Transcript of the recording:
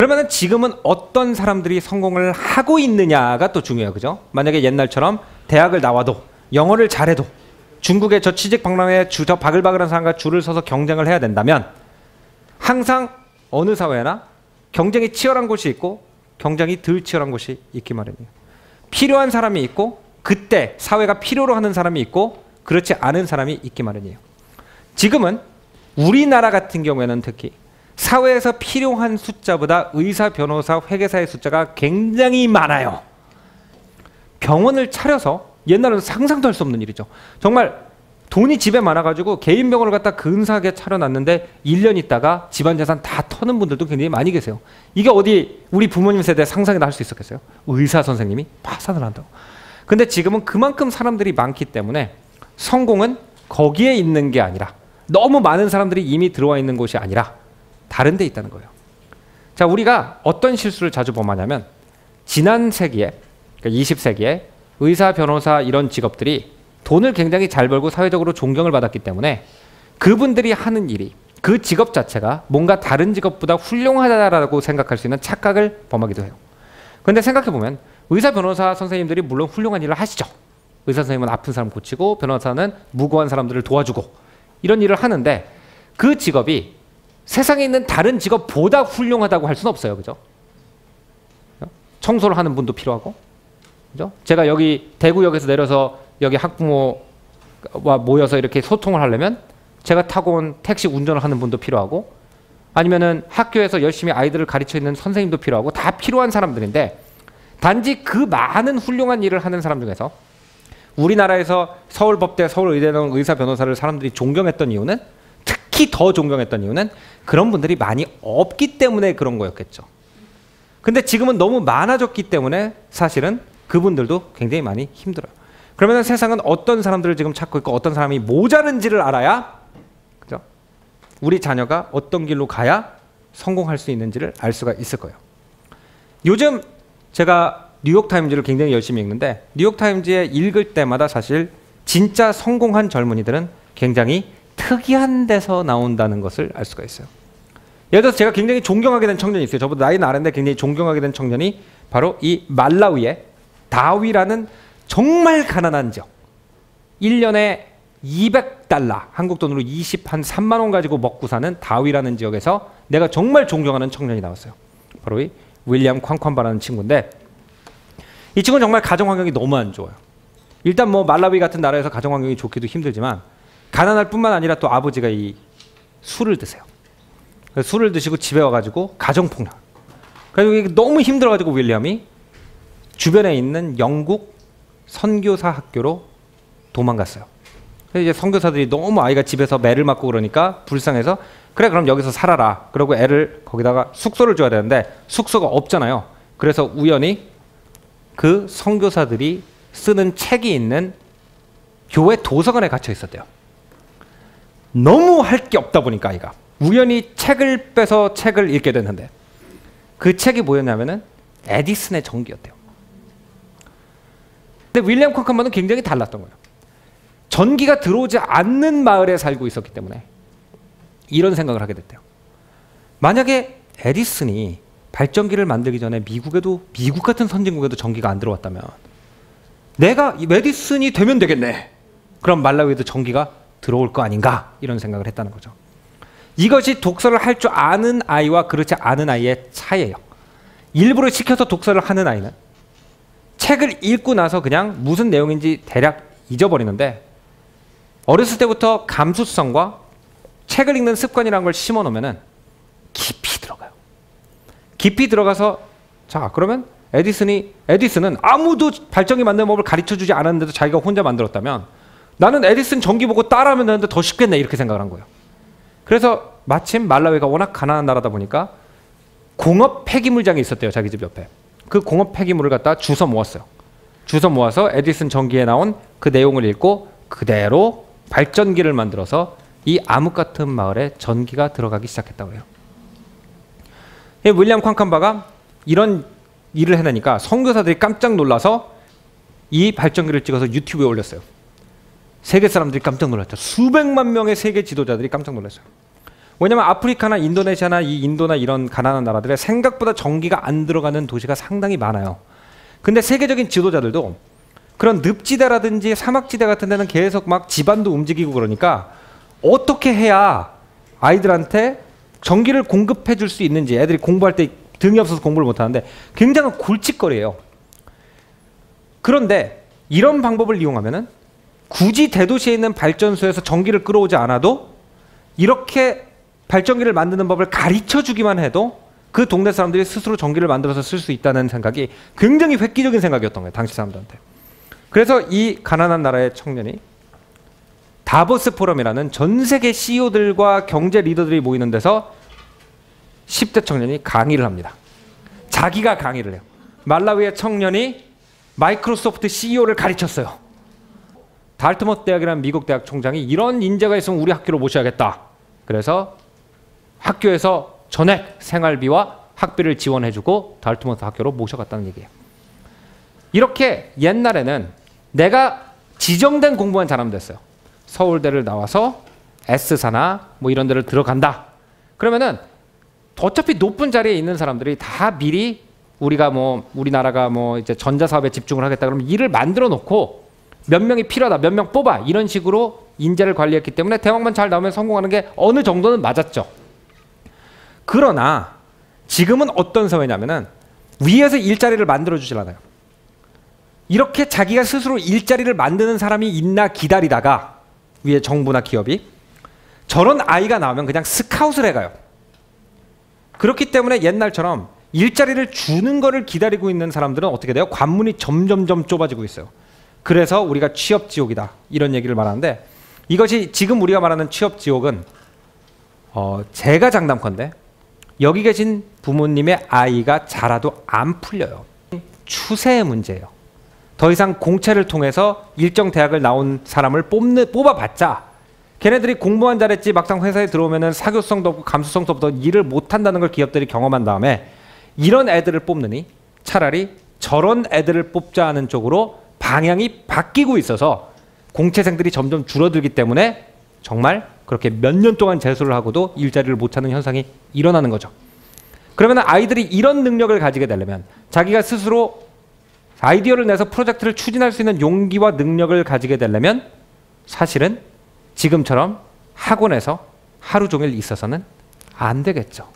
그러면 지금은 어떤 사람들이 성공을 하고 있느냐가 또 중요해요. 그죠? 만약에 옛날처럼 대학을 나와도 영어를 잘해도 중국의 저 취직 박람회에 저 바글바글한 사람과 줄을 서서 경쟁을 해야 된다면 항상 어느 사회나 경쟁이 치열한 곳이 있고 경쟁이 덜 치열한 곳이 있기 마련이에요. 필요한 사람이 있고 그때 사회가 필요로 하는 사람이 있고 그렇지 않은 사람이 있기 마련이에요. 지금은 우리나라 같은 경우에는 특히 사회에서 필요한 숫자보다 의사, 변호사, 회계사의 숫자가 굉장히 많아요. 병원을 차려서 옛날에는 상상도 할 수 없는 일이죠. 정말 돈이 집에 많아가지고 개인 병원을 갖다 근사하게 차려놨는데 1년 있다가 집안 재산 다 터는 분들도 굉장히 많이 계세요. 이게 어디 우리 부모님 세대 상상이나 할 수 있었겠어요? 의사 선생님이 파산을 한다고. 근데 지금은 그만큼 사람들이 많기 때문에 성공은 거기에 있는 게 아니라 너무 많은 사람들이 이미 들어와 있는 곳이 아니라 다른 데 있다는 거예요. 자, 우리가 어떤 실수를 자주 범하냐면 지난 세기에, 그러니까 20세기에 의사, 변호사 이런 직업들이 돈을 굉장히 잘 벌고 사회적으로 존경을 받았기 때문에 그분들이 하는 일이 그 직업 자체가 뭔가 다른 직업보다 훌륭하다라고 생각할 수 있는 착각을 범하기도 해요. 그런데 생각해보면 의사, 변호사 선생님들이 물론 훌륭한 일을 하시죠. 의사 선생님은 아픈 사람 고치고 변호사는 무고한 사람들을 도와주고 이런 일을 하는데 그 직업이 세상에 있는 다른 직업보다 훌륭하다고 할 수는 없어요. 그죠? 청소를 하는 분도 필요하고, 그죠? 제가 여기 대구역에서 내려서 여기 학부모와 모여서 이렇게 소통을 하려면 제가 타고 온 택시 운전을 하는 분도 필요하고, 아니면은 학교에서 열심히 아이들을 가르쳐 있는 선생님도 필요하고, 다 필요한 사람들인데 단지 그 많은 훌륭한 일을 하는 사람 중에서 우리나라에서 서울법대, 서울의대 나온 의사, 변호사를 사람들이 존경했던 이유는, 특히 더 존경했던 이유는 그런 분들이 많이 없기 때문에 그런 거였겠죠. 근데 지금은 너무 많아졌기 때문에 사실은 그분들도 굉장히 많이 힘들어요. 그러면 세상은 어떤 사람들을 지금 찾고 있고 어떤 사람이 모자른지를 알아야, 그죠? 우리 자녀가 어떤 길로 가야 성공할 수 있는지를 알 수가 있을 거예요. 요즘 제가 뉴욕타임즈를 굉장히 열심히 읽는데 뉴욕타임즈에 읽을 때마다 사실 진짜 성공한 젊은이들은 굉장히 특이한 데서 나온다는 것을 알 수가 있어요. 예를 들어서 제가 굉장히 존경하게 된 청년이 있어요. 저보다 나이는 아는데 굉장히 존경하게 된 청년이 바로 이 말라위의 다위라는 정말 가난한 지역, 1년에 200달러, 한국 돈으로 3만 원 가지고 먹고 사는 다위라는 지역에서 내가 정말 존경하는 청년이 나왔어요. 바로 이 윌리엄 쾅쾅바라는 친구인데, 이 친구는 정말 가정 환경이 너무 안 좋아요. 일단 뭐 말라위 같은 나라에서 가정 환경이 좋기도 힘들지만 가난할 뿐만 아니라 또 아버지가 이 술을 드세요. 술을 드시고 집에 와가지고 가정폭력. 그래서 너무 힘들어가지고 윌리엄이 주변에 있는 영국 선교사 학교로 도망갔어요. 그래서 이제 선교사들이 너무 아이가 집에서 매를 맞고 그러니까 불쌍해서 그래 그럼 여기서 살아라. 그러고 애를 거기다가 숙소를 줘야 되는데 숙소가 없잖아요. 그래서 우연히 그 선교사들이 쓰는 책이 있는 교회 도서관에 갇혀 있었대요. 너무 할 게 없다 보니까 아이가 우연히 책을 빼서 책을 읽게 됐는데 그 책이 뭐였냐면은 에디슨의 전기였대요. 근데 윌리엄 쾅쾅바는 굉장히 달랐던 거예요. 전기가 들어오지 않는 마을에 살고 있었기 때문에 이런 생각을 하게 됐대요. 만약에 에디슨이 발전기를 만들기 전에 미국 같은 선진국에도 전기가 안 들어왔다면 내가 이 에디슨이 되면 되겠네. 그럼 말라위에도 전기가 들어올 거 아닌가 이런 생각을 했다는 거죠. 이것이 독서를 할 줄 아는 아이와 그렇지 않은 아이의 차이예요. 일부러 시켜서 독서를 하는 아이는 책을 읽고 나서 그냥 무슨 내용인지 대략 잊어버리는데 어렸을 때부터 감수성과 책을 읽는 습관이라는 걸 심어놓으면 깊이 들어가요. 깊이 들어가서 자 그러면 에디슨은 아무도 발전기 만드는 법을 가르쳐주지 않았는데도 자기가 혼자 만들었다면 나는 에디슨 전기 보고 따라하면 되는데 더 쉽겠네 이렇게 생각을 한 거예요. 그래서 마침 말라위가 워낙 가난한 나라다 보니까 공업 폐기물장이 있었대요. 자기 집 옆에. 그 공업 폐기물을 갖다 주워 모았어요. 주워 모아서 에디슨 전기에 나온 그 내용을 읽고 그대로 발전기를 만들어서 이 암흑 같은 마을에 전기가 들어가기 시작했다고 해요. 윌리엄 쾅쾅바가 이런 일을 해내니까 선교사들이 깜짝 놀라서 이 발전기를 찍어서 유튜브에 올렸어요. 세계 사람들이 깜짝 놀랐죠. 수백만 명의 세계 지도자들이 깜짝 놀랐어요. 왜냐면 아프리카나 인도네시아나 이 인도나 이런 가난한 나라들의 생각보다 전기가 안 들어가는 도시가 상당히 많아요. 근데 세계적인 지도자들도 그런 늪지대라든지 사막지대 같은 데는 계속 막 지반도 움직이고 그러니까 어떻게 해야 아이들한테 전기를 공급해 줄 수 있는지, 애들이 공부할 때 등이 없어서 공부를 못 하는데 굉장히 골칫거리예요. 그런데 이런 방법을 이용하면은 굳이 대도시에 있는 발전소에서 전기를 끌어오지 않아도 이렇게 발전기를 만드는 법을 가르쳐 주기만 해도 그 동네 사람들이 스스로 전기를 만들어서 쓸 수 있다는 생각이 굉장히 획기적인 생각이었던 거예요, 당시 사람들한테. 그래서 이 가난한 나라의 청년이 다보스 포럼이라는 전 세계 CEO들과 경제 리더들이 모이는 데서 10대 청년이 강의를 합니다. 자기가 강의를 해요. 말라위의 청년이 마이크로소프트 CEO를 가르쳤어요. 달트머스 대학이라는 미국 대학 총장이 이런 인재가 있으면 우리 학교로 모셔야겠다. 그래서 학교에서 전액 생활비와 학비를 지원해주고 달트머스 학교로 모셔갔다는 얘기예요. 이렇게 옛날에는 내가 지정된 공부만 잘하면 됐어요. 서울대를 나와서 S사나 뭐 이런 데를 들어간다. 그러면은 어차피 높은 자리에 있는 사람들이 다 미리 우리가 뭐 우리나라가 뭐 이제 전자사업에 집중을 하겠다 그러면 일을 만들어 놓고 몇 명이 필요하다, 몇 명 뽑아 이런 식으로 인재를 관리했기 때문에 대학만 잘 나오면 성공하는 게 어느 정도는 맞았죠. 그러나 지금은 어떤 사회냐면은 위에서 일자리를 만들어 주질 않아요. 이렇게 자기가 스스로 일자리를 만드는 사람이 있나 기다리다가 위에 정부나 기업이 저런 아이가 나오면 그냥 스카웃을 해가요. 그렇기 때문에 옛날처럼 일자리를 주는 거를 기다리고 있는 사람들은 어떻게 돼요? 관문이 점점점 좁아지고 있어요. 그래서 우리가 취업지옥이다 이런 얘기를 말하는데 이것이 지금 우리가 말하는 취업지옥은 제가 장담컨대 여기 계신 부모님의 아이가 자라도 안 풀려요. 추세의 문제예요. 더 이상 공채를 통해서 일정 대학을 나온 사람을 뽑아봤자 걔네들이 공부만 잘했지 막상 회사에 들어오면은 사교성도 없고 감수성도 없고 일을 못한다는 걸 기업들이 경험한 다음에 이런 애들을 뽑느니 차라리 저런 애들을 뽑자 하는 쪽으로 방향이 바뀌고 있어서 공채생들이 점점 줄어들기 때문에 정말 그렇게 몇 년 동안 재수를 하고도 일자리를 못 찾는 현상이 일어나는 거죠. 그러면 아이들이 이런 능력을 가지게 되려면 자기가 스스로 아이디어를 내서 프로젝트를 추진할 수 있는 용기와 능력을 가지게 되려면 사실은 지금처럼 학원에서 하루 종일 있어서는 안 되겠죠.